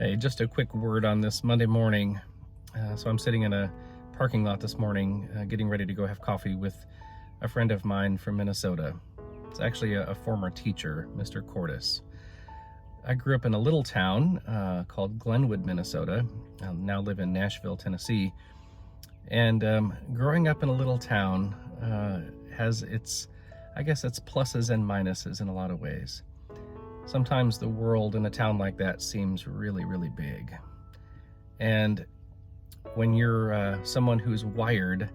Hey, just a quick word on this Monday morning. So I'm sitting in a parking lot this morning, getting ready to go have coffee with a friend of mine from Minnesota. It's actually a former teacher, Mr. Cordes. I grew up in a little town called Glenwood, Minnesota. I now live in Nashville, Tennessee. And growing up in a little town has its pluses and minuses in a lot of ways. Sometimes the world in a town like that seems really, really big. And when you're someone who's wired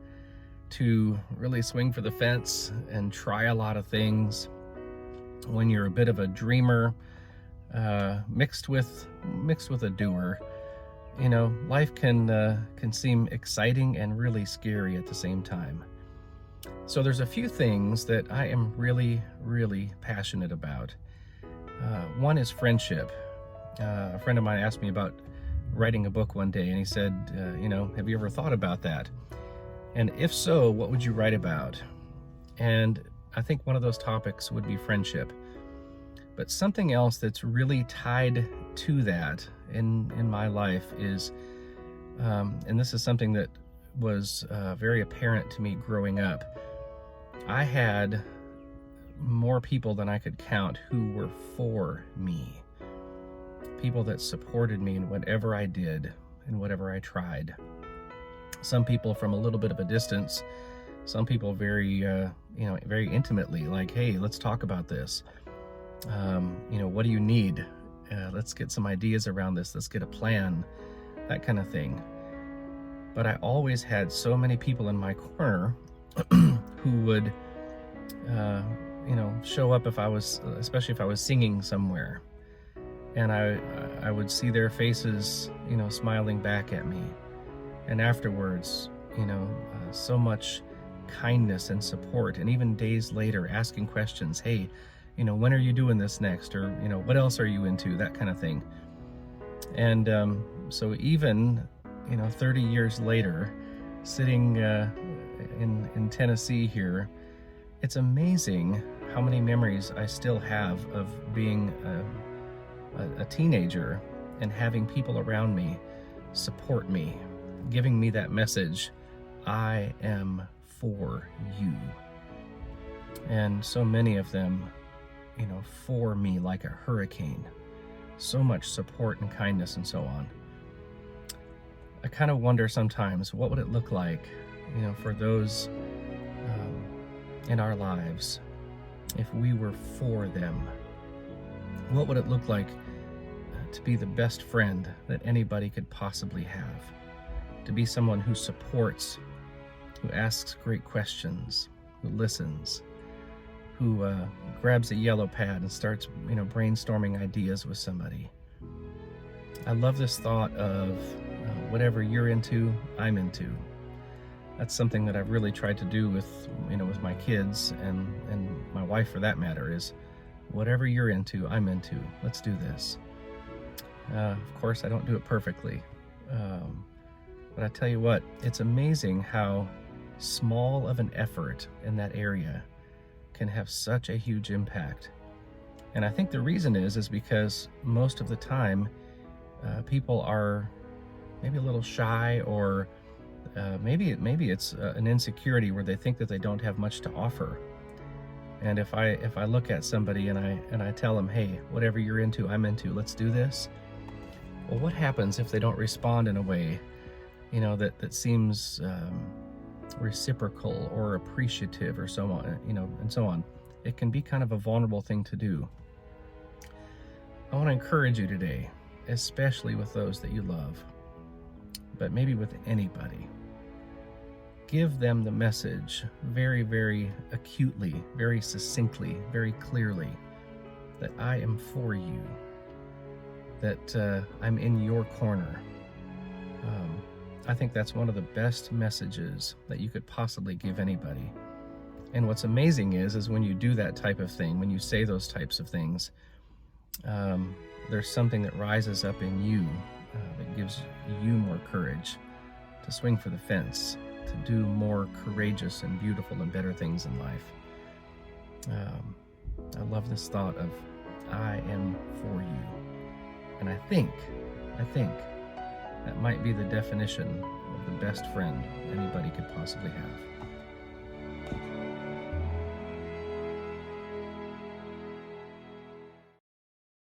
to really swing for the fence and try a lot of things, when you're a bit of a dreamer, mixed with a doer, life can seem exciting and really scary at the same time. So there's a few things that I am really, really passionate about. One is friendship. A friend of mine asked me about writing a book one day, and he said, have you ever thought about that? And if so, what would you write about? And I think one of those topics would be friendship. But something else that's really tied to that in my life is, and this is something that was very apparent to me growing up, I had more people than I could count who were for me. People that supported me in whatever I did and whatever I tried. Some people from a little bit of a distance, some people very, very intimately, like, hey, let's talk about this. What do you need? Let's get some ideas around this. Let's get a plan, that kind of thing. But I always had so many people in my corner who would, show up especially if I was singing somewhere, and I would see their faces, smiling back at me, and afterwards, so much kindness and support, and even days later asking questions, hey, when are you doing this next, or what else are you into, that kind of thing. And so even 30 years later, sitting in Tennessee here, it's amazing how many memories I still have of being a teenager and having people around me support me, giving me that message, I am for you. And so many of them, for me like a hurricane. So much support and kindness and so on. I kind of wonder sometimes, what would it look like, for those in our lives if we were for them? What would it look like to be the best friend that anybody could possibly have? To be someone who supports, who asks great questions, who listens, who grabs a yellow pad and starts, brainstorming ideas with somebody. I love this thought of whatever you're into, I'm into. That's something that I've really tried to do with my kids and my wife, for that matter, is whatever you're into, I'm into. Let's do this. Of course, I don't do it perfectly. But I tell you what, it's amazing how small of an effort in that area can have such a huge impact. And I think the reason is because most of the time, people are maybe a little shy, or maybe it's an insecurity where they think that they don't have much to offer. And if I look at somebody and I tell them, hey, whatever you're into, I'm into, let's do this. Well, what happens if they don't respond in a way, that seems reciprocal or appreciative, or so on, and so on? It can be kind of a vulnerable thing to do. I want to encourage you today, especially with those that you love, but maybe with anybody. Give them the message very, very acutely, very succinctly, very clearly, that I am for you, that I'm in your corner. I think that's one of the best messages that you could possibly give anybody. And what's amazing is when you do that type of thing, when you say those types of things, there's something that rises up in you that gives you more courage to swing for the fence, to do more courageous and beautiful and better things in life. I love this thought of I am for you. And I think I think that might be the definition of the best friend anybody could possibly have.